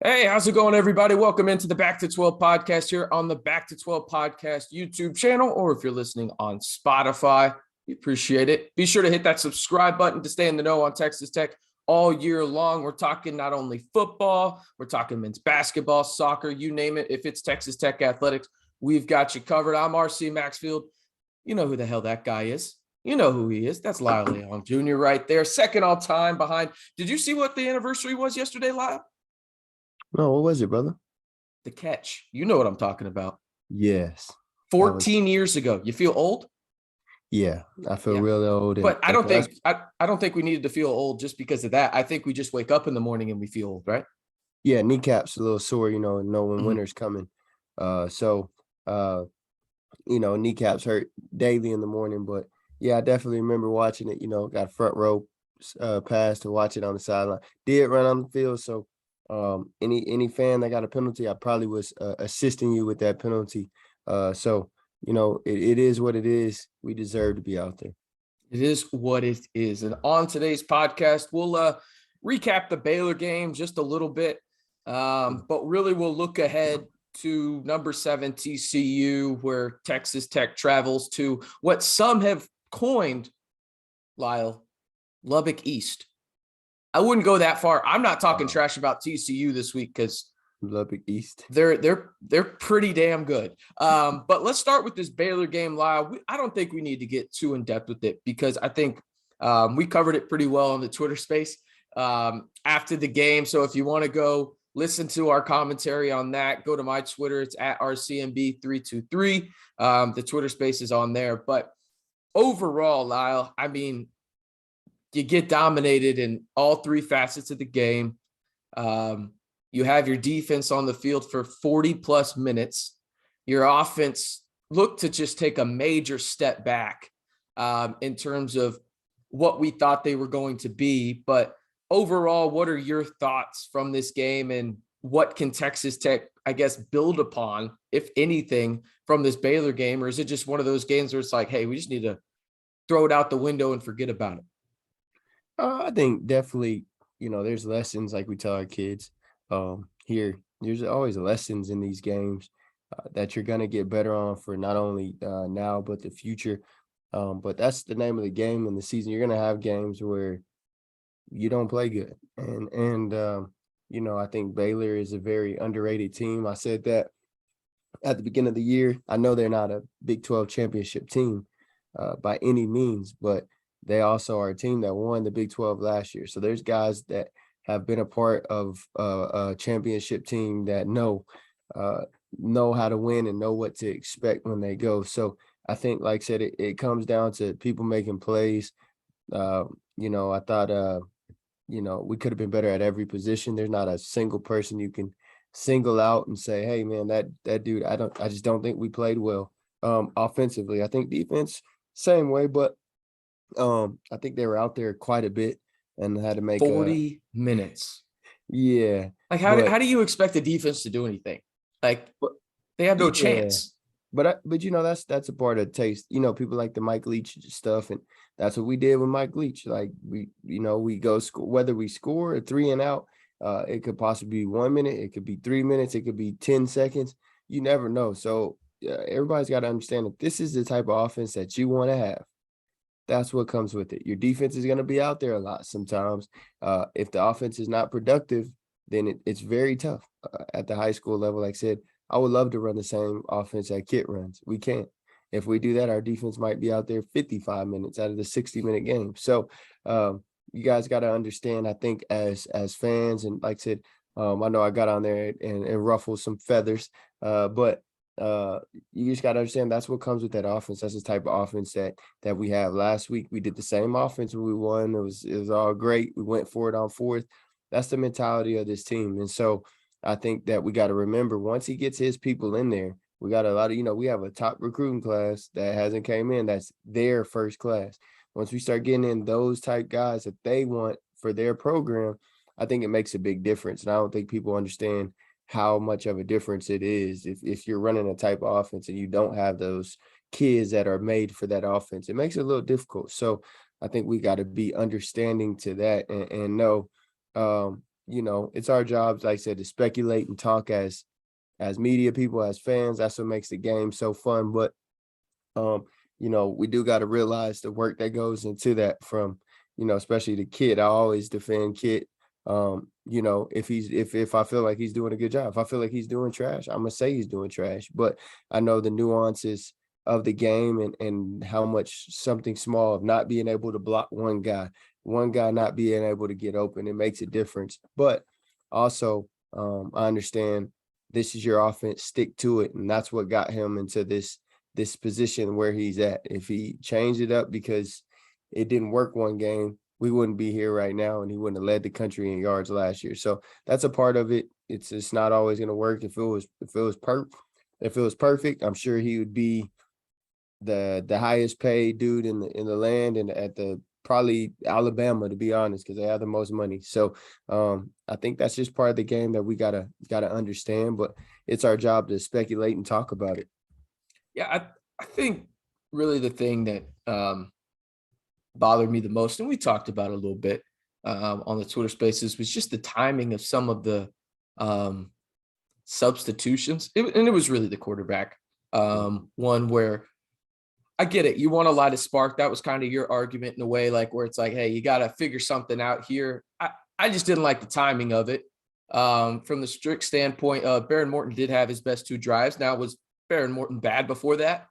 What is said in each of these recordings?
Hey, how's it going, everybody? Welcome into the Back to 12 podcast here on the Back to 12 podcast YouTube channel, or if you're listening on Spotify, we appreciate it. Be sure to hit that subscribe button to stay in the know on Texas Tech all year long. We're talking not only football, we're talking men's basketball, soccer, you name it. If it's Texas Tech athletics, we've got you covered. I'm RC Maxfield. You know who the hell that guy is. You know who he is. That's Lyle Leong Jr. right there, second all time behind. Did you see what the anniversary was yesterday, Lyle? No, what was it, brother? The catch. You know what I'm talking about. Yes. 14 years ago. You feel old? Yeah, I feel really old. But I don't think we needed to feel old just because of that. I think we just wake up in the morning and we feel old, right? Yeah, kneecaps a little sore, when winter's coming. Kneecaps hurt daily in the morning. But yeah, I definitely remember watching it, got front row pass to watch it on the sideline. Did run on the field, so any fan that got a penalty, I probably was assisting you with that penalty. It is what it is. We deserve to be out there. It is what it is. And on today's podcast, we'll recap the Baylor game just a little bit, but really we'll look ahead to number 7 TCU, where Texas Tech travels to what some have coined, Lyle, Lubbock East. I wouldn't go that far. I'm not talking trash about TCU this week because Lubbock East. They're pretty damn good. But let's start with this Baylor game, Lyle. I don't think we need to get too in depth with it because I think we covered it pretty well on the Twitter space after the game. So if you want to go listen to our commentary on that, go to my Twitter. It's at RCMB323. The Twitter space is on there. But overall, Lyle, I mean, you get dominated in all three facets of the game. You have your defense on the field for 40 plus minutes. Your offense looked to just take a major step back in terms of what we thought they were going to be. But overall, what are your thoughts from this game, and what can Texas Tech, I guess, build upon, if anything, from this Baylor game? Or is it just one of those games where it's like, hey, we just need to throw it out the window and forget about it? I think definitely, there's lessons like we tell our kids here. There's always lessons in these games that you're going to get better on for not only now, but the future. But that's the name of the game in the season. You're going to have games where you don't play good. I think Baylor is a very underrated team. I said that at the beginning of the year. I know they're not a Big 12 championship team by any means, but they also are a team that won the Big 12 last year. So there's guys that have been a part of a championship team that know how to win and know what to expect when they go. So I think, like I said, it comes down to people making plays. I thought, we could have been better at every position. There's not a single person you can single out and say, hey, man, that dude, I just don't think we played well offensively. I think defense, same way, but I think they were out there quite a bit and had to make 40 minutes. Yeah. Like, how do you expect the defense to do anything? Like, they have no chance. But that's a part of taste. People like the Mike Leach stuff, and that's what we did with Mike Leach. Like, we go score, whether we score a 3 and out, it could possibly be 1 minute, it could be 3 minutes, it could be 10 seconds. You never know. So everybody's got to understand that this is the type of offense that you want to have. That's what comes with it. Your defense is going to be out there a lot sometimes. If the offense is not productive, then it's very tough at the high school level. Like I said, I would love to run the same offense that Kit runs. We can't. If we do that, our defense might be out there 55 minutes out of the 60-minute game. So you guys got to understand, I think, as fans, and like I said, I know I got on there and ruffled some feathers, but you just got to understand that's what comes with that offense. That's the type of offense that we have. Last week we did the same offense when we won. It was all great. We went for it on fourth. That's the mentality of this team. And so I think that we got to remember, once he gets his people in there, we got a lot of, we have a top recruiting class that hasn't came in. That's their first class. Once we start getting in those type guys that they want for their program, I think it makes a big difference. And I don't think people understand how much of a difference it is if you're running a type of offense and you don't have those kids that are made for that offense. It makes it a little difficult. So I think we got to be understanding to that and know it's our jobs, like I said, to speculate and talk as media people, as fans. That's what makes the game so fun. But we do got to realize the work that goes into that from, especially the kid. I always defend kid. If I feel like he's doing a good job, if I feel like he's doing trash, I'm gonna say he's doing trash. But I know the nuances of the game and how much something small of not being able to block one guy not being able to get open, it makes a difference. But also, I understand this is your offense, stick to it. And that's what got him into this position where he's at. If he changed it up because it didn't work one game, we wouldn't be here right now, and he wouldn't have led the country in yards last year. So that's a part of it. It's not always going to work. If it was perfect, I'm sure he would be the highest paid dude in the land, and at the probably Alabama, to be honest, because they have the most money. So I think that's just part of the game that we gotta understand. But it's our job to speculate and talk about it. Yeah, I think really the thing that bothered me the most, and we talked about it a little bit on the Twitter Spaces, was just the timing of some of the substitutions. And it was really the quarterback one where I get it. You want to light a spark. That was kind of your argument in a way, like where it's like, hey, you got to figure something out here. I just didn't like the timing of it. From the strict standpoint, Behren Morton did have his best 2 drives. Now, was Behren Morton bad before that?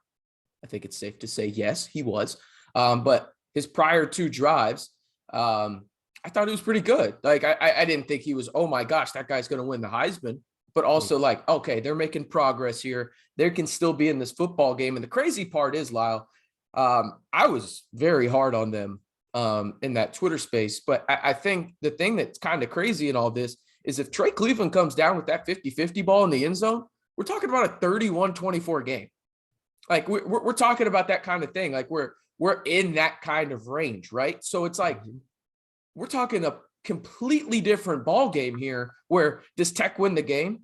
I think it's safe to say yes, he was. But his prior 2 drives, I thought it was pretty good. Like, I didn't think he was, oh my gosh, that guy's going to win the Heisman. But also like, okay, they're making progress here. They can still be in this football game. And the crazy part is, Lyle, I was very hard on them in that Twitter space. But I think the thing that's kind of crazy in all this is if Trey Cleveland comes down with that 50-50 ball in the end zone, we're talking about a 31-24 game. Like we're talking about that kind of thing. Like we're in that kind of range, right? So it's like we're talking a completely different ball game here. Where does Tech win the game?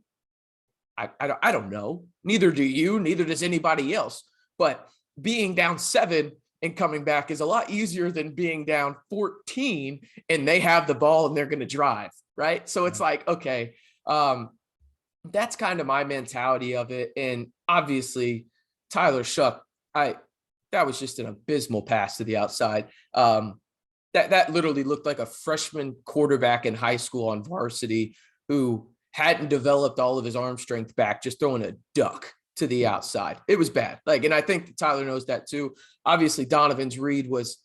I don't know. Neither do you. Neither does anybody else. But being down 7 and coming back is a lot easier than being down 14 and they have the ball and they're going to drive, right? So it's like, okay, that's kind of my mentality of it. And obviously, Tyler Shuck, that was just an abysmal pass to the outside. That literally looked like a freshman quarterback in high school on varsity who hadn't developed all of his arm strength back, just throwing a duck to the outside. It was bad. And I think Tyler knows that too. Obviously, Donovan's read was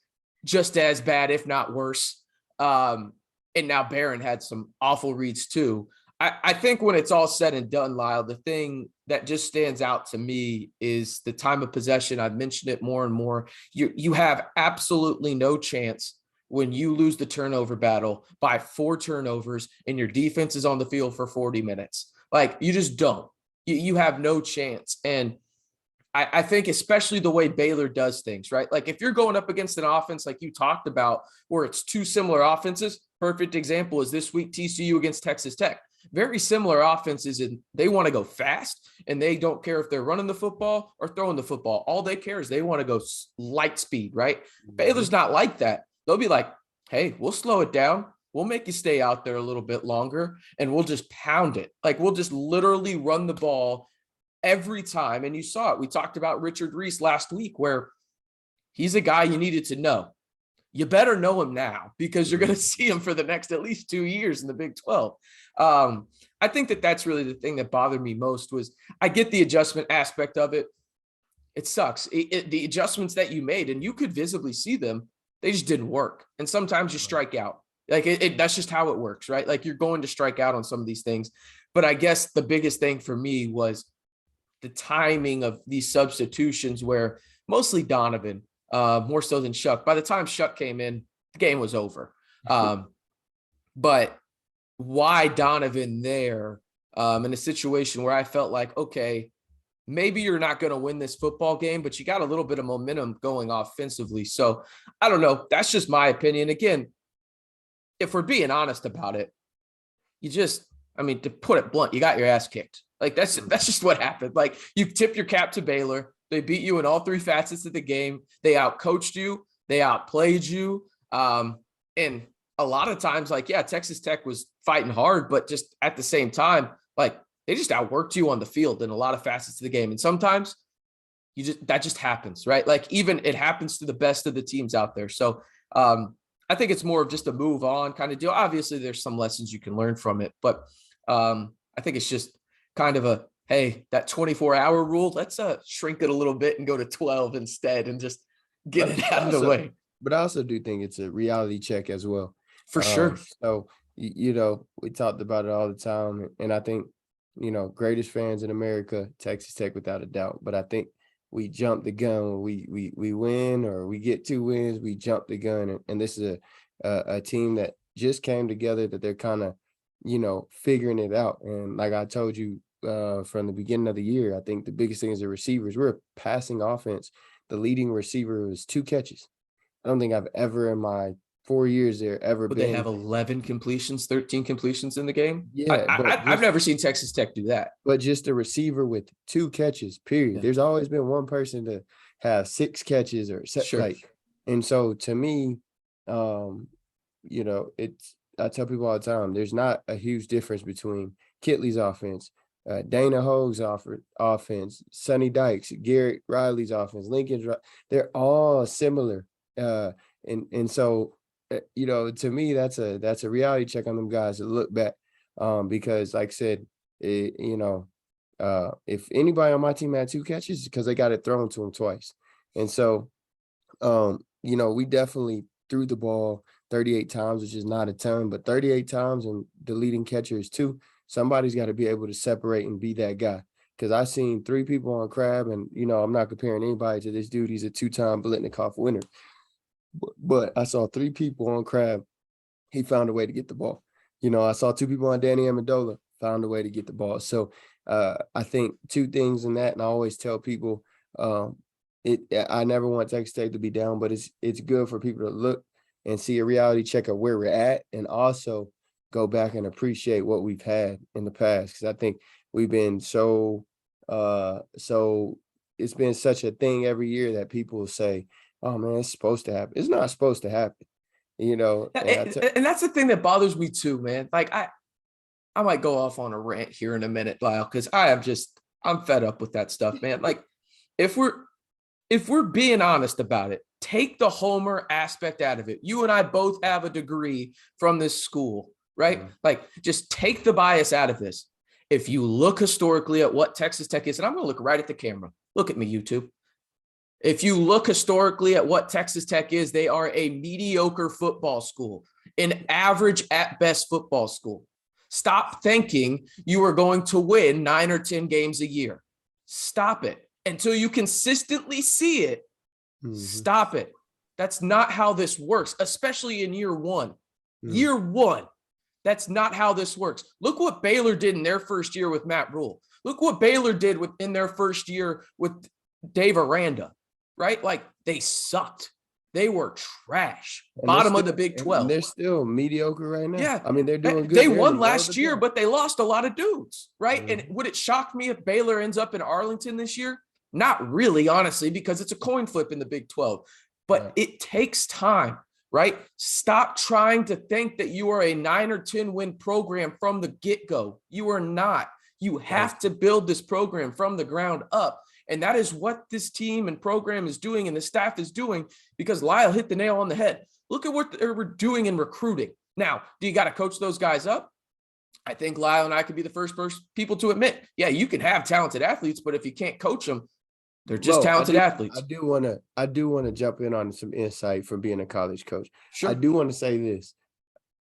just as bad, if not worse. And now Behren had some awful reads too. I think when it's all said and done, Lyle, the thing that just stands out to me is the time of possession. I've mentioned it more and more. You have absolutely no chance when you lose the turnover battle by 4 turnovers and your defense is on the field for 40 minutes. Like, you just don't. You have no chance. And I think especially the way Baylor does things, right? Like if you're going up against an offense like you talked about where it's 2 similar offenses, perfect example is this week TCU against Texas Tech. Very similar offenses, and they want to go fast, and they don't care if they're running the football or throwing the football. All they care is they want to go light speed, right? Baylor's not like that. They'll be like, hey, we'll slow it down. We'll make you stay out there a little bit longer, and we'll just pound it. Like, we'll just literally run the ball every time. And you saw it. We talked about Richard Reese last week, where he's a guy you needed to know. You better know him now because you're going to see him for the next at least 2 years in the Big 12. I think that's really the thing that bothered me most was I get the adjustment aspect of it. It sucks. The adjustments that you made, and you could visibly see them, they just didn't work. And sometimes you strike out. Like that's just how it works, right? Like you're going to strike out on some of these things. But I guess the biggest thing for me was the timing of these substitutions where mostly Donovan, more so than Shuck. By the time Shuck came in, the game was over. But why Donovan there in a situation where I felt like, okay, maybe you're not going to win this football game, but you got a little bit of momentum going offensively. So I don't know. That's just my opinion. Again, if we're being honest about it, to put it blunt, you got your ass kicked. Like that's just what happened. Like you tip your cap to Baylor. They beat you in all 3 facets of the game. They outcoached you. They outplayed you. And a lot of times, like, yeah, Texas Tech was fighting hard, but just at the same time, like, they just outworked you on the field in a lot of facets of the game. And sometimes that just happens, right? Like, even it happens to the best of the teams out there. So I think it's more of just a move on kind of deal. Obviously, there's some lessons you can learn from it, but I think it's just kind of a, hey, that 24-hour rule, let's shrink it a little bit and go to 12 instead and just get it out of the way. But I also do think it's a reality check as well. For sure. So, we talked about it all the time. And I think, greatest fans in America, Texas Tech without a doubt. But I think we jump the gun when we win or we get 2 wins, we jump the gun. And this is a team that just came together, that they're kind of, figuring it out. And like I told you from the beginning of the year, I think the biggest thing is the receivers. We're a passing offense. The leading receiver was 2 catches. I don't think I've ever in my 4 years there ever been. They have 11 completions, 13 completions in the game. Yeah. I've never seen Texas Tech do that. But just a receiver with 2 catches, period. Yeah. There's always been one person to have 6 catches or sure. And so to me, I tell people all the time, there's not a huge difference between Kitley's offense, Dana Hogue's offense, Sonny Dykes, Garrett Riley's offense, Lincoln's. They're all similar. And so, to me, that's a reality check on them guys to look back, because like I said, if anybody on my team had 2 catches, because they got it thrown to them twice. And so, we definitely threw the ball 38 times, which is not a ton, but 38 times, and the leading catcher is 2. Somebody's got to be able to separate and be that guy. Because I've seen 3 people on Crab, and, I'm not comparing anybody to this dude. He's a 2-time Biletnikoff winner. But I saw 3 people on Crab. He found a way to get the ball. I saw 2 people on Danny Amendola, found a way to get the ball. So I think 2 things in that, and I always tell people, I never want Texas Tech to be down, but it's good for people to look and see a reality check of where we're at, and also go back and appreciate what we've had in the past. Because I think we've been so it's been such a thing every year that people say, oh man, it's supposed to happen. It's not supposed to happen, And that's the thing that bothers me too, man. Like I might go off on a rant here in a minute, Lyle, because I'm fed up with that stuff, man. Like if we're being honest about it, take the homer aspect out of it. You and I both have a degree from this school, right? Mm-hmm. Like just take the bias out of this. If you look historically at what Texas Tech is, and I'm going to look right at the camera. Look at me, YouTube. If you look historically at what Texas Tech is, they are a mediocre football school, an average at best football school. Stop thinking you are going to win 9 or 10 games a year. Stop it. Until you consistently see it, stop it. That's not how this works, especially in year 1. Year 1, that's not how this works. Look what Baylor did in their first year with Matt Rule. Look what Baylor did in their first year with Dave Aranda, right? Like they sucked. They were trash. Bottom of the Big 12. They're still mediocre right now. Yeah. I mean, they're doing good. They won last year, but they lost a lot of dudes, right? Mm-hmm. And would it shock me if Baylor ends up in Arlington this year? Not really, honestly, because it's a coin flip in the Big 12. But it takes time, right? Stop trying to think that you are a 9 or 10 win program from the get-go. You are not. You have to build this program from the ground up. And that is what this team and program is doing and the staff is doing, because Lyle hit the nail on the head. Look at what they're doing in recruiting. Now, do you got to coach those guys up? I think Lyle and I could be the first people to admit, yeah, you can have talented athletes, but if you can't coach them, they're just talented athletes. I do want to jump in on some insight from being a college coach. Sure. I do want to say this.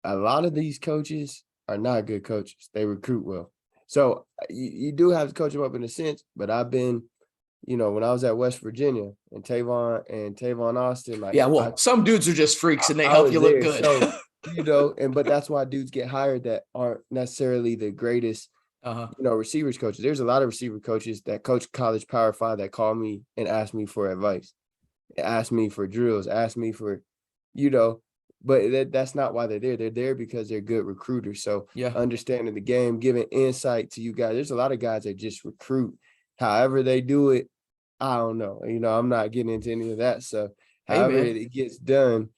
A lot of these coaches are not good coaches. They recruit well. So you do have to coach them up in a sense, but I've been, when I was at West Virginia and Tavon Austin, like some dudes are just freaks and they help you look good. So, but that's why dudes get hired that aren't necessarily the greatest, receivers coaches. There's a lot of receiver coaches that coach college Power 5 that call me and ask me for advice, ask me for drills, ask me for, but that's not why they're there. They're there because they're good recruiters. So understanding the game, giving insight to you guys. There's a lot of guys that just recruit. However they do it, I don't know. I'm not getting into any of that stuff. However it gets done,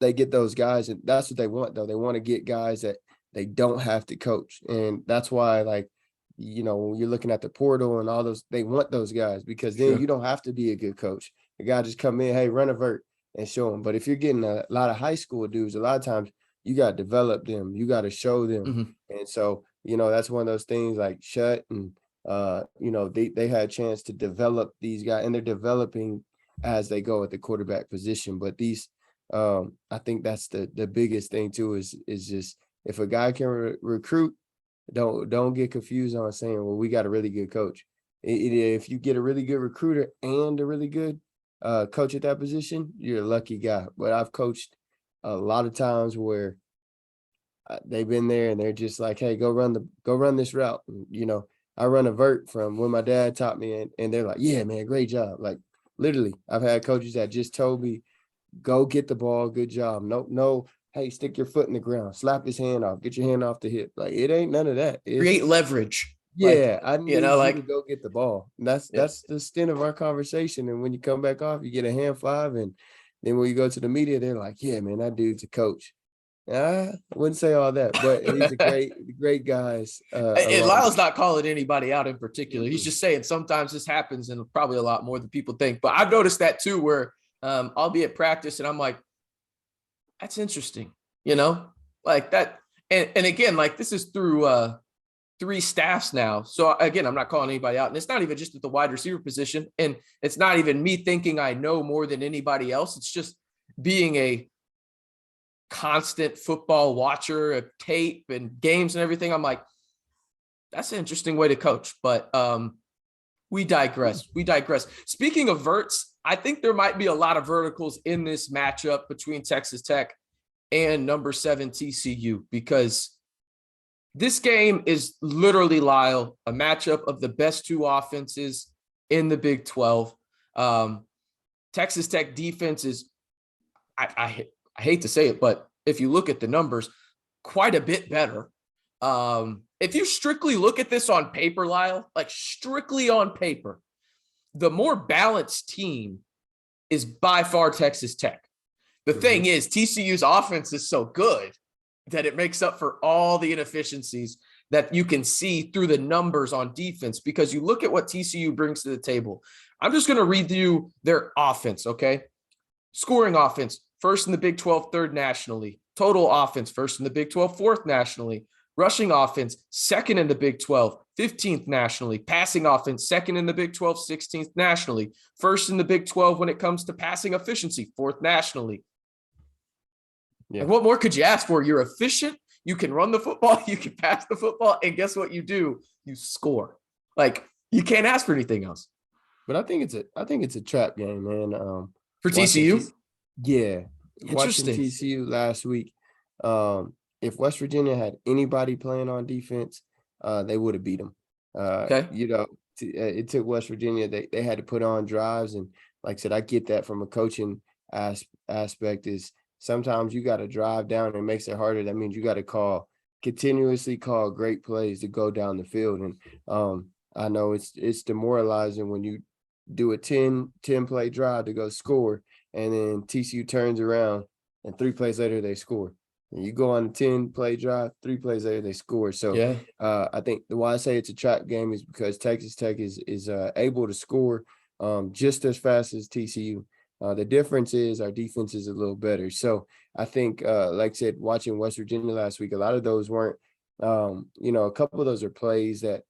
they get those guys, and that's what they want, though. They want to get guys that they don't have to coach. And that's why, like, when you're looking at the portal and all those, they want those guys, because then you don't have to be a good coach. The guy just come in, hey, run a vert and show them. But if you're getting a lot of high school dudes, a lot of times you got to develop them. You got to show them. Mm-hmm. And so, that's one of those things like Shut and, they had a chance to develop these guys, and they're developing as they go at the quarterback position. But these, I think that's the biggest thing too, is just, if a guy can recruit, don't get confused on saying, well, we got a really good coach. If you get a really good recruiter and a really good coach at that position, you're a lucky guy. But I've coached a lot of times where they've been there and they're just like, hey, go run this route. And, I run a vert from when my dad taught me, and they're like, yeah, man, great job. Like, literally, I've had coaches that just told me, go get the ball, good job. No, hey, stick your foot in the ground, slap his hand off, get your hand off the hip. Like, it ain't none of that. Create leverage. Yeah, I need you like, to go get the ball. And that's the extent of our conversation. And when you come back off, you get a hand five. And then when you go to the media, they're like, yeah, man, that dude's a coach. I wouldn't say all that, but he's a great guys. And Lyle's not calling anybody out in particular. He's just saying sometimes this happens, and probably a lot more than people think. But I've noticed that too, where I'll be at practice and I'm like, that's interesting, like that. And again, like, this is through 3 staffs now. So again, I'm not calling anybody out, and it's not even just at the wide receiver position. And it's not even me thinking I know more than anybody else. It's just being a constant football watcher of tape and games and everything. I'm like, that's an interesting way to coach. But we digress. Speaking of verts, I think there might be a lot of verticals in this matchup between Texas Tech and number 7 TCU, because this game is literally, Lyle, a matchup of the best 2 offenses in the Big 12. Texas Tech defense is, I hate to say it, but if you look at the numbers, quite a bit better. If you strictly look at this on paper, Lyle, like strictly on paper, the more balanced team is by far Texas Tech. The thing is, TCU's offense is so good that it makes up for all the inefficiencies that you can see through the numbers on defense, because you look at what TCU brings to the table. I'm just going to read you their offense, okay? Scoring offense, first in the Big 12, third nationally. Total offense, first in the Big 12, fourth nationally. Rushing offense, second in the Big 12, 15th nationally. Passing offense, second in the Big 12, 16th nationally. First in the Big 12 when it comes to passing efficiency, fourth nationally. Yeah. Like, what more could you ask for? You're efficient. You can run the football. You can pass the football. And guess what you do? You score. Like, you can't ask for anything else. But I think it's a trap game, man. For TCU? Yeah. Interesting. Watching TCU last week, if West Virginia had anybody playing on defense, they would have beat them. Okay. It took West Virginia. They had to put on drives, and like I said, I get that from a coaching aspect. Is sometimes you got to drive down, and it makes it harder. That means you got to continuously call great plays to go down the field. And I know it's demoralizing when you do a 10 play drive to go score, and then TCU turns around and 3 plays later they score. And you go on a 10 play drive, 3 plays later they score. So yeah. I think why I say it's a trap game is because Texas Tech is able to score just as fast as TCU. The difference is our defense is a little better. So I think, like I said, watching West Virginia last week, a lot of those weren't, a couple of those are plays that,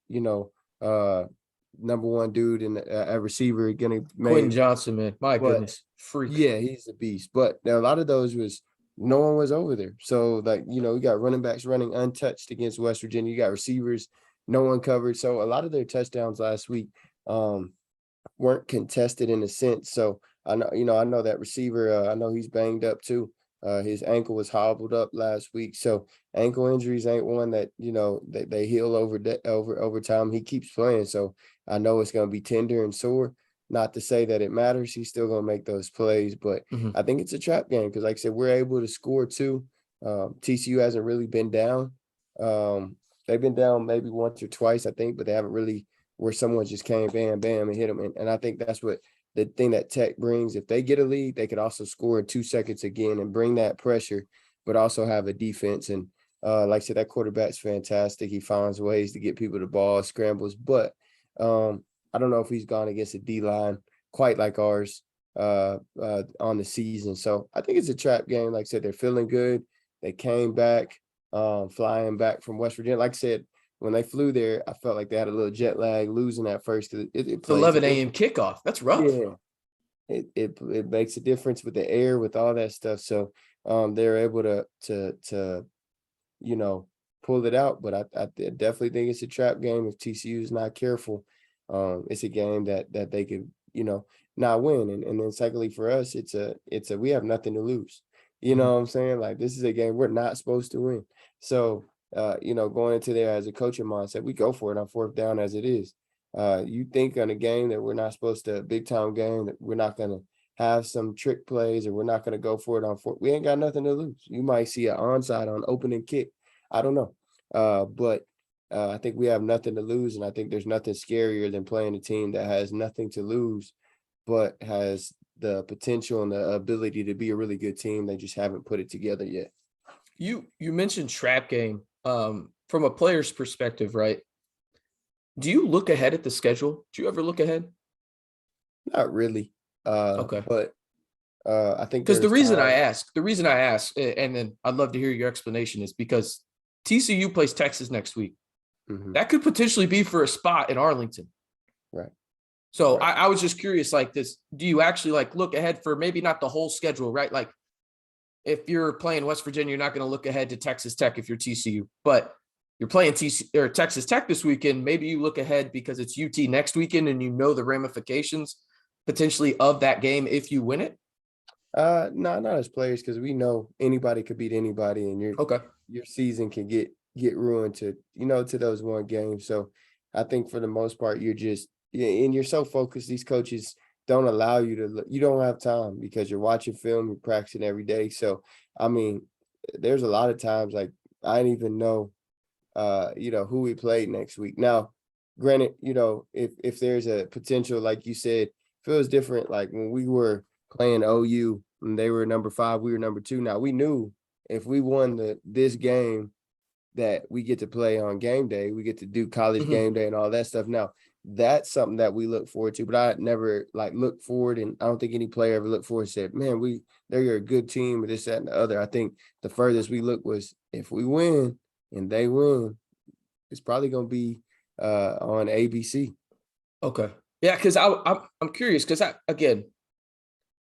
number 1 dude and a receiver going to make. Quentin Johnston, man. My goodness. Freak. Yeah, he's a beast. But a lot of those was no one was over there. So, like, you got running backs running untouched against West Virginia. You got receivers, no one covered. So a lot of their touchdowns last week weren't contested in a sense. So I know that receiver, I know he's banged up too. His ankle was hobbled up last week. So ankle injuries ain't one that, they heal over time. He keeps playing. So I know it's going to be tender and sore. Not to say that it matters. He's still going to make those plays, but I think it's a trap game because, like I said, we're able to score too. TCU hasn't really been down. They've been down maybe once or twice, I think, but they haven't really where someone just came, bam, bam, and hit them. And I think that's what the thing that Tech brings. If they get a lead, they could also score in 2 seconds again and bring that pressure, but also have a defense. And like I said, that quarterback's fantastic. He finds ways to get people the ball, scrambles, but I don't know if he's gone against a D-line quite like ours on the season. So I think it's a trap game. Like I said, they're feeling good. They came back, flying back from West Virginia. Like I said, when they flew there, I felt like they had a little jet lag losing at first. It plays 11 a.m. kickoff. That's rough. Yeah, it makes a difference with the air, with all that stuff. So they're able to pull it out. But I definitely think it's a trap game if TCU is not careful. It's a game that they could not win. And then secondly for us, it's a we have nothing to lose. You know what I'm saying? Like, this is a game we're not supposed to win. So going into there as a coaching mindset, we go for it on 4th down as it is. You think on a game that we're not supposed to, big time game, that we're not going to have some trick plays, or we're not going to go for it on 4th. We ain't got nothing to lose. You might see an onside on opening kick. I don't know. But I think we have nothing to lose. And I think there's nothing scarier than playing a team that has nothing to lose, but has the potential and the ability to be a really good team. They just haven't put it together yet. You mentioned trap game. From a player's perspective, right? Do you look ahead at the schedule? Do you ever look ahead? Not really. Okay. But I think because the reason I ask, and then I'd love to hear your explanation, is because TCU plays Texas next week. Mm-hmm. That could potentially be for a spot in Arlington. Right. So right. I was just curious, like this, do you actually look ahead for maybe not the whole schedule, right? Like, if you're playing West Virginia, you're not going to look ahead to Texas Tech if you're TCU, but you're playing Texas Tech this weekend. Maybe you look ahead because it's UT next weekend and the ramifications potentially of that game if you win it. No, not as players, because we know anybody could beat anybody, and your season can get ruined to those one games. So I think for the most part, you're so focused. These coaches don't allow you don't have time because you're watching film, you're practicing every day. So, I mean, there's a lot of times, like, I didn't even know, who we played next week. Now, granted, if there's a potential, like you said, feels different. Like when we were playing OU and they were number 5, we were number 2. Now, we knew if we won this game that we get to play on game day, we get to do college game day and all that stuff. Now, that's something that we look forward to, but I never look forward, and I don't think any player ever looked forward and said, man, they're a good team or this, that, and the other. I think the furthest we look was if we win and they win, it's probably going to be on ABC. Okay. Yeah, because I'm curious because, again,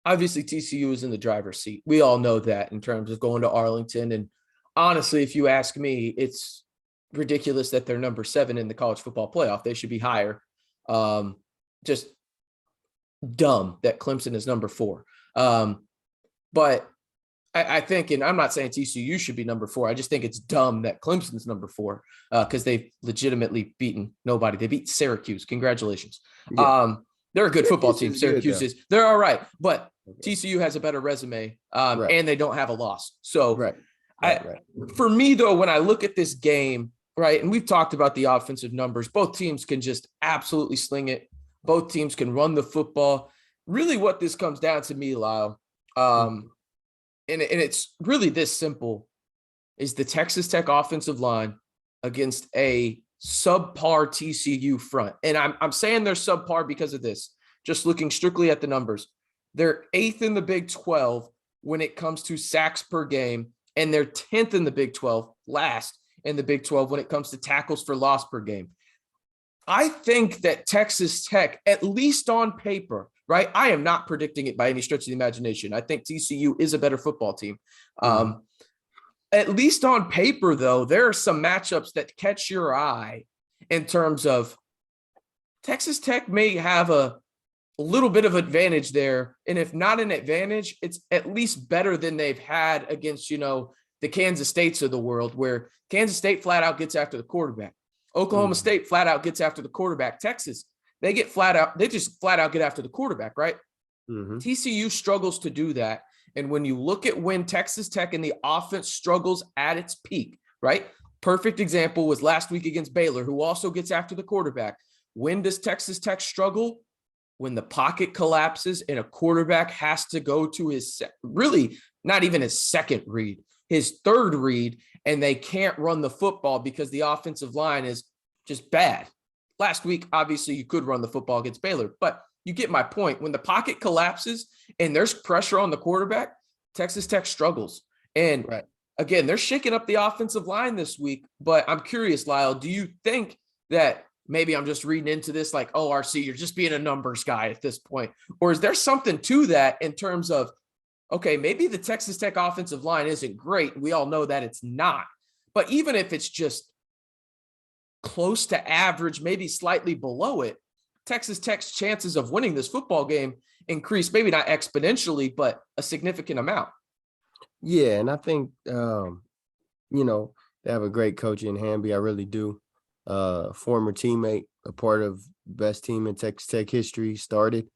obviously TCU is in the driver's seat. We all know that in terms of going to Arlington. And honestly, if you ask me, it's ridiculous that they're number 7 in the college football playoff. They should be higher. Just dumb that Clemson is number 4. But I think, and I'm not saying TCU should be number 4. I just think it's dumb that Clemson's number 4 because they've legitimately beaten nobody. They beat Syracuse. Congratulations. Yeah. They're a good football team. Syracuse is. They're all right. But TCU has a better resume and they don't have a loss. So right. For me, though, when I look at this game, right, and we've talked about the offensive numbers, both teams can just absolutely sling it. Both teams can run the football. Really what this comes down to me, Lyle, and it's really this simple, is the Texas Tech offensive line against a subpar TCU front. And I'm saying they're subpar because of this, just looking strictly at the numbers. They're 8th in the Big 12 when it comes to sacks per game, and they're 10th in the Big 12, last in the Big 12 when it comes to tackles for loss per game. I think that Texas Tech, at least on paper, right? I am not predicting it by any stretch of the imagination. I think TCU is a better football team. At least on paper, though, there are some matchups that catch your eye in terms of Texas Tech may have a little bit of advantage there. And if not an advantage, it's at least better than they've had against, the Kansas States of the world, where Kansas State flat out gets after the quarterback. Oklahoma State flat out gets after the quarterback. Texas, they just flat out get after the quarterback, right? TCU struggles to do that. And when you look at when Texas Tech and the offense struggles at its peak, right? Perfect example was last week against Baylor, who also gets after the quarterback. When does Texas Tech struggle? when the pocket collapses and a quarterback has to go to his really not even his second read, his third read, and they can't run the football because the offensive line is just bad. Last week, obviously, you could run the football against Baylor, but you get my point. When the pocket collapses and there's pressure on the quarterback, Texas Tech struggles. And Right. again, they're shaking up the offensive line this week. But I'm curious, Lyle, do you think that maybe I'm just reading into this like, oh, RC, you're just being a numbers guy at this point? Or is there something to that in terms of, okay, maybe the Texas Tech offensive line isn't great. We all know that it's not. But even if it's just close to average, maybe slightly below it, Texas Tech's chances of winning this football game increase, maybe not exponentially, but a significant amount. Yeah, and I think they have a great coach in Hamby. I really do. Former teammate, a part of best team in Texas Tech history, started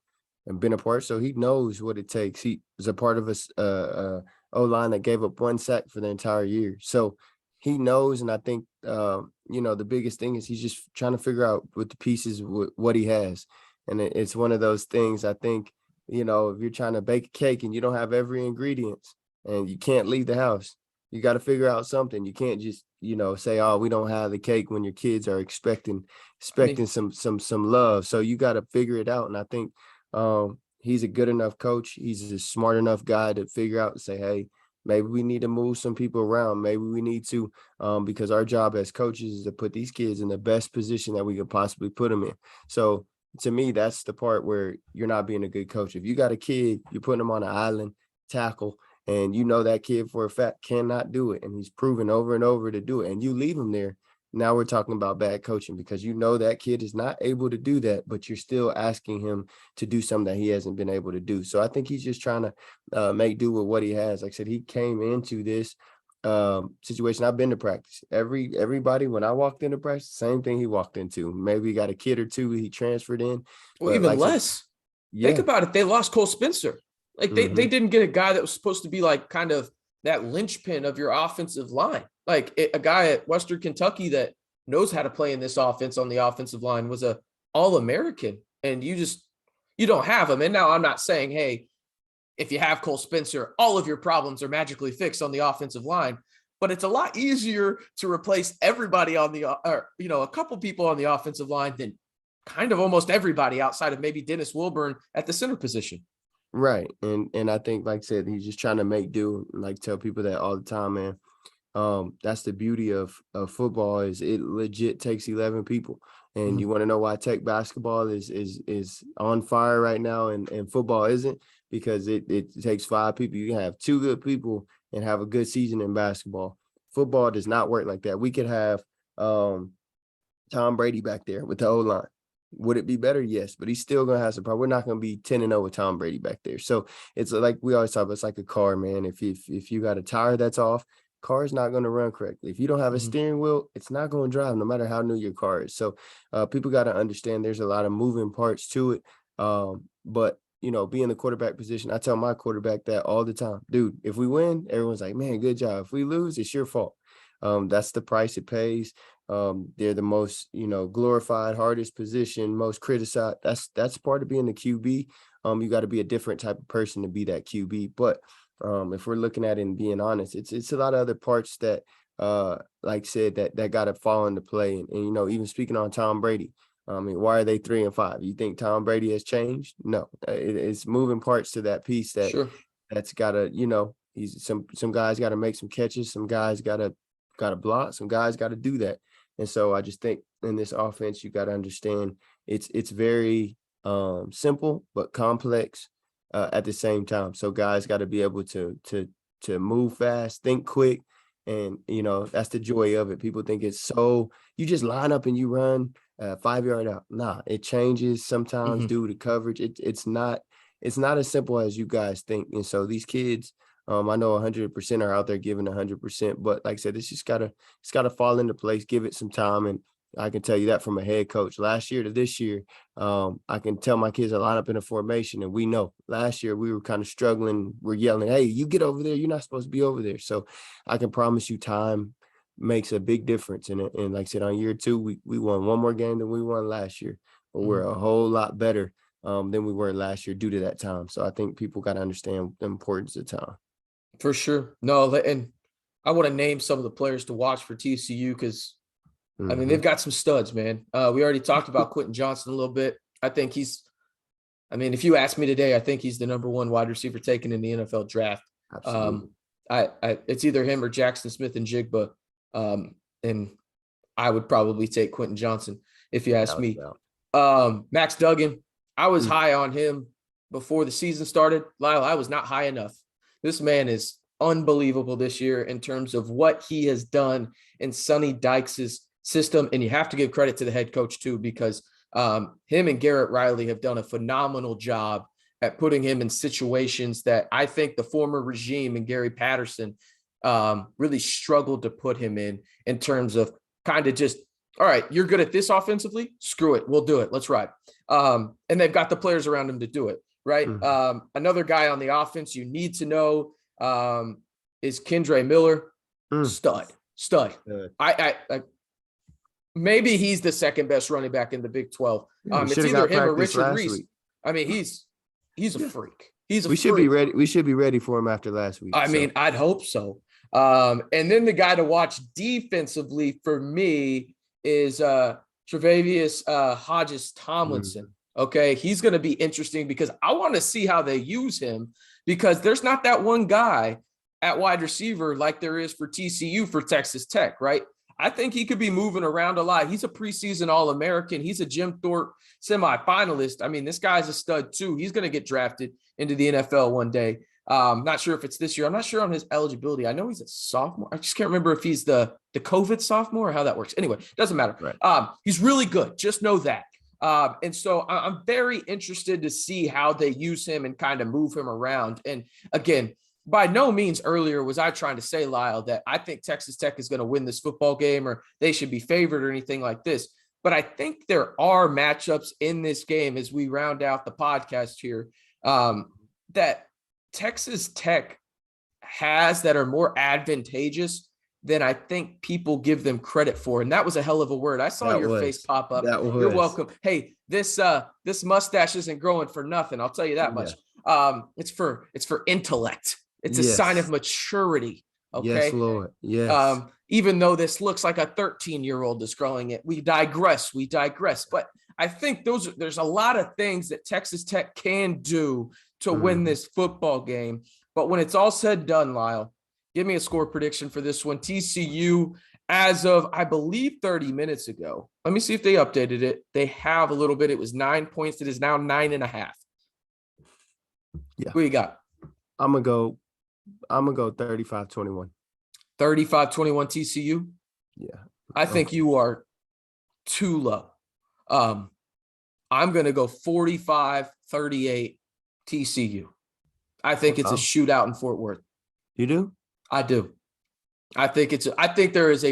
and been a part, so he knows what it takes. He was a part of a O-line that gave up 1 sack for the entire year. So he knows, and I think the biggest thing is he's just trying to figure out with the pieces what he has. And it's one of those things, I think, if you're trying to bake a cake and you don't have every ingredient and you can't leave the house, you got to figure out something. You can't just, say, oh, we don't have the cake when your kids are expecting some love. So you got to figure it out. And I think he's a good enough coach. He's a smart enough guy to figure out and say, hey, maybe we need to move some people around. Maybe we need to, because our job as coaches is to put these kids in the best position that we could possibly put them in. So to me, that's the part where you're not being a good coach. If you got a kid, you're putting them on an island tackle, and that kid for a fact cannot do it, and he's proven over and over to do it, and you leave him there. Now we're talking about bad coaching, because that kid is not able to do that, but you're still asking him to do something that he hasn't been able to do. So I think he's just trying to make do with what he has. Like I said, he came into this situation. I've been to practice. Everybody, when I walked into practice, same thing he walked into. Maybe he got a kid or two he transferred in. Well, even less. Think about it. They lost Cole Spencer. Like they didn't get a guy that was supposed to be like kind of that linchpin of your offensive line. Like a guy at Western Kentucky that knows how to play in this offense on the offensive line was a All-American, and you don't have him. And now I'm not saying, hey, if you have Cole Spencer, all of your problems are magically fixed on the offensive line, but it's a lot easier to replace everybody on a couple people on the offensive line than kind of almost everybody outside of maybe Dennis Wilburn at the center position. Right. And I think, like I said, he's just trying to make do, like tell people that all the time, man. That's the beauty of football, is it legit takes 11 people. And you want to know why Tech basketball is on fire right now and football isn't? Because it takes 5 people. You can have 2 good people and have a good season in basketball. Football does not work like that. We could have Tom Brady back there with the O-line. Would it be better? Yes, but he's still going to have some problem. We're not going to be 10-0 with Tom Brady back there. So it's like we always talk about, it's like a car, man. If you got a tire that's off, car's not going to run correctly. If you don't have a steering wheel, it's not going to drive no matter how new your car is. So people got to understand there's a lot of moving parts to it. But being the quarterback position, I tell my quarterback that all the time. Dude, if we win, everyone's like, man, good job. If we lose, it's your fault. That's the price it pays. They're the most, glorified, hardest position, most criticized. That's part of being the QB. You got to be a different type of person to be that QB. But if we're looking at it and being honest, it's a lot of other parts that, like I said, that got to fall into play. And even speaking on Tom Brady, why are they 3-5? You think Tom Brady has changed? No, it's moving parts to that piece that's got to, he's some guys got to make some catches, some guys got to block, some guys got to do that. And so I just think in this offense, you got to understand it's very simple but complex at the same time. So guys got to be able to move fast, think quick, and that's the joy of it. People think it's so you just line up and you run 5-yard out. Nah, it changes sometimes due to coverage. It's not as simple as you guys think. And so these kids, I know 100% are out there giving 100%, but like I said, it's got to fall into place. Give it some time, and I can tell you that from a head coach. Last year to this year, I can tell my kids to line up in a formation, and we know last year we were kind of struggling. We're yelling, "Hey, you get over there! You're not supposed to be over there." So I can promise you, time makes a big difference. And like I said, on year 2, we won one more game than we won last year, but we're a whole lot better than we were last year due to that time. So I think people got to understand the importance of time. For sure. No, and I want to name some of the players to watch for TCU because, I mean, they've got some studs, man. We already talked about Quentin Johnston a little bit. I think if you ask me today, I think he's the number one wide receiver taken in the NFL draft. Absolutely. It's either him or Jackson Smith and Jigba. And I would probably take Quentin Johnston if you ask me. Max Duggan, I was high on him before the season started. Lyle, I was not high enough. This man is unbelievable this year in terms of what he has done in Sonny Dykes' system. And you have to give credit to the head coach too, because him and Garrett Riley have done a phenomenal job at putting him in situations that I think the former regime and Gary Patterson really struggled to put him in terms of kind of just, all right, you're good at this offensively, screw it, we'll do it, let's ride. And they've got the players around him to do it, right? Another guy on the offense you need to know is Kendre Miller. Stud. I maybe he's the second best running back in the Big 12. It's either him or Richard Reese. I mean, he's a freak. We should be ready. We should be ready for him after last week. I mean, I'd hope so. And then the guy to watch defensively for me is Tre'Davious Hodges Tomlinson. Okay, he's going to be interesting because I want to see how they use him, because there's not that one guy at wide receiver like there is for TCU for Texas Tech, right? I think he could be moving around a lot. He's a preseason All-American. He's a Jim Thorpe semifinalist. I mean, this guy's a stud too. He's going to get drafted into the NFL one day. Not sure if it's this year. I'm not sure on his eligibility. I know he's a sophomore. I just can't remember if he's the COVID sophomore or how that works. Anyway, doesn't matter. Right. He's really good. Just know that. And so I'm very interested to see how they use him and kind of move him around. And again, by no means earlier was I trying to say, Lyle, that I think Texas Tech is going to win this football game or they should be favored or anything like this. But I think there are matchups in this game as we round out the podcast here that Texas Tech has that are more advantageous than I think people give them credit for. And that was a hell of a word. I saw your face pop up. You're welcome. Hey, this mustache isn't growing for nothing. I'll tell you that much. It's for intellect. It's a sign of maturity. Okay. Yes, Lord. Yes. Even though this looks like a 13-year-old is growing it, we digress. But I think there's a lot of things that Texas Tech can do to win this football game. But when it's all said and done, Lyle, give me a score prediction for this one. TCU, as of, I believe, 30 minutes ago. Let me see if they updated it. They have a little bit. It was 9 points. It is now 9.5. Yeah. What you got? I'm gonna go 35-21. 35-21 TCU? Yeah. I think you are too low. I'm going to go 45-38 TCU. I think it's a shootout in Fort Worth. You do? I do. I think there is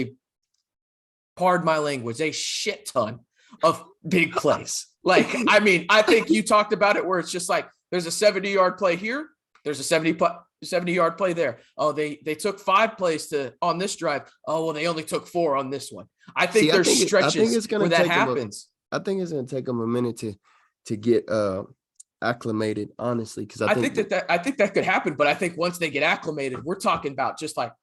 pardon my language, a shit ton of big plays. Like, I mean, I think you talked about it where it's just like, there's a 70-yard play here. There's a 70-yard play there. Oh, they took 5 plays on this drive. Oh, well, they only took 4 on this one. I think there's stretches where that happens. I think it's going to take them a minute to get acclimated, honestly, because I think that could happen. But I think once they get acclimated, we're talking about just like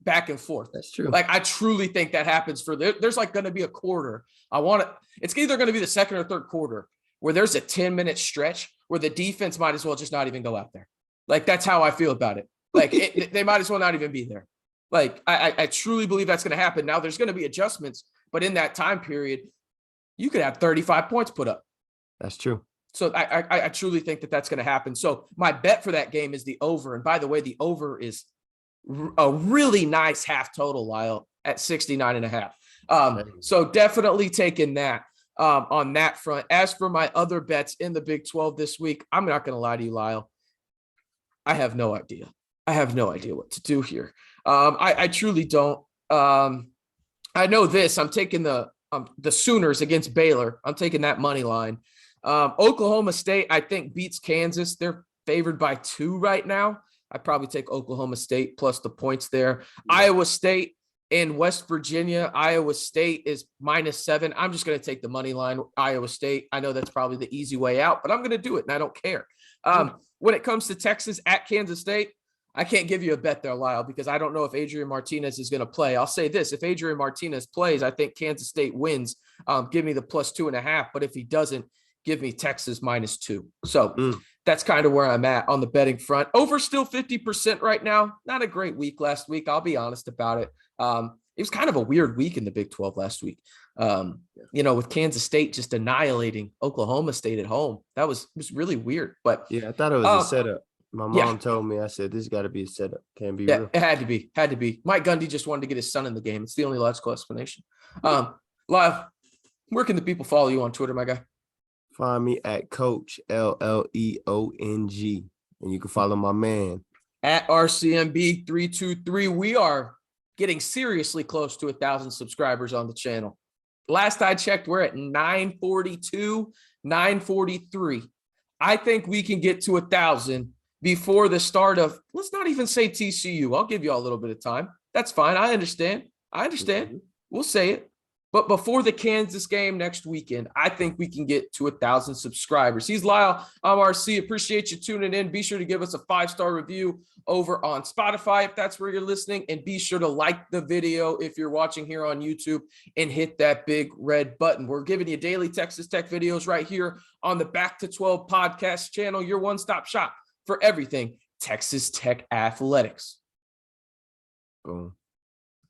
back and forth. That's true. Like, I truly think that happens there's like going to be a quarter. It's either going to be the second or third quarter where there's a 10-minute stretch where the defense might as well just not even go out there. Like, that's how I feel about it. Like, they might as well not even be there. Like, I truly believe that's going to happen. Now, there's going to be adjustments, but in that time period, you could have 35 points put up. That's true. So I truly think that that's going to happen. So my bet for that game is the over. And by the way, the over is a really nice half total, Lyle, at 69.5. So definitely taking that on that front. As for my other bets in the Big 12 this week, I'm not going to lie to you, Lyle. I have no idea. What to do here. I truly don't. I know this. I'm taking the Sooners against Baylor. I'm taking that money line. Oklahoma State, I think, beats Kansas. They're favored by 2 right now. I'd probably take Oklahoma State plus the points there. Yeah. Iowa State, in West Virginia, Iowa State is -7. I'm just going to take the money line, Iowa State. I know that's probably the easy way out, but I'm going to do it, and I don't care. When it comes to Texas at Kansas State, I can't give you a bet there, Lyle, because I don't know if Adrian Martinez is going to play. I'll say this. If Adrian Martinez plays, I think Kansas State wins. Give me the +2.5. But if he doesn't, give me Texas -2. So that's kind of where I'm at on the betting front. Over still 50% right now. Not a great week last week. I'll be honest about it. It was kind of a weird week in the Big 12 last week. With Kansas State just annihilating Oklahoma State at home. That was really weird. But yeah, I thought it was a setup. My mom told me, I said, this got to be a setup. Can't be real. It had to be. Mike Gundy just wanted to get his son in the game. It's the only logical explanation. Live, where can the people follow you on Twitter, my guy? Find me at Coach LLEONG. And you can follow my man at RCMB323. We are getting seriously close to 1,000 subscribers on the channel. Last I checked, we're at 942, 943. I think we can get to 1,000 before the start of, let's not even say TCU. I'll give you all a little bit of time. That's fine. I understand. We'll say it. But before the Kansas game next weekend, I think we can get to 1,000 subscribers. He's Lyle. I'm RC. Appreciate you tuning in. Be sure to give us a 5-star review over on Spotify if that's where you're listening. And be sure to like the video if you're watching here on YouTube and hit that big red button. We're giving you daily Texas Tech videos right here on the Back to 12 podcast channel, your one-stop shop for everything Texas Tech athletics. Boom.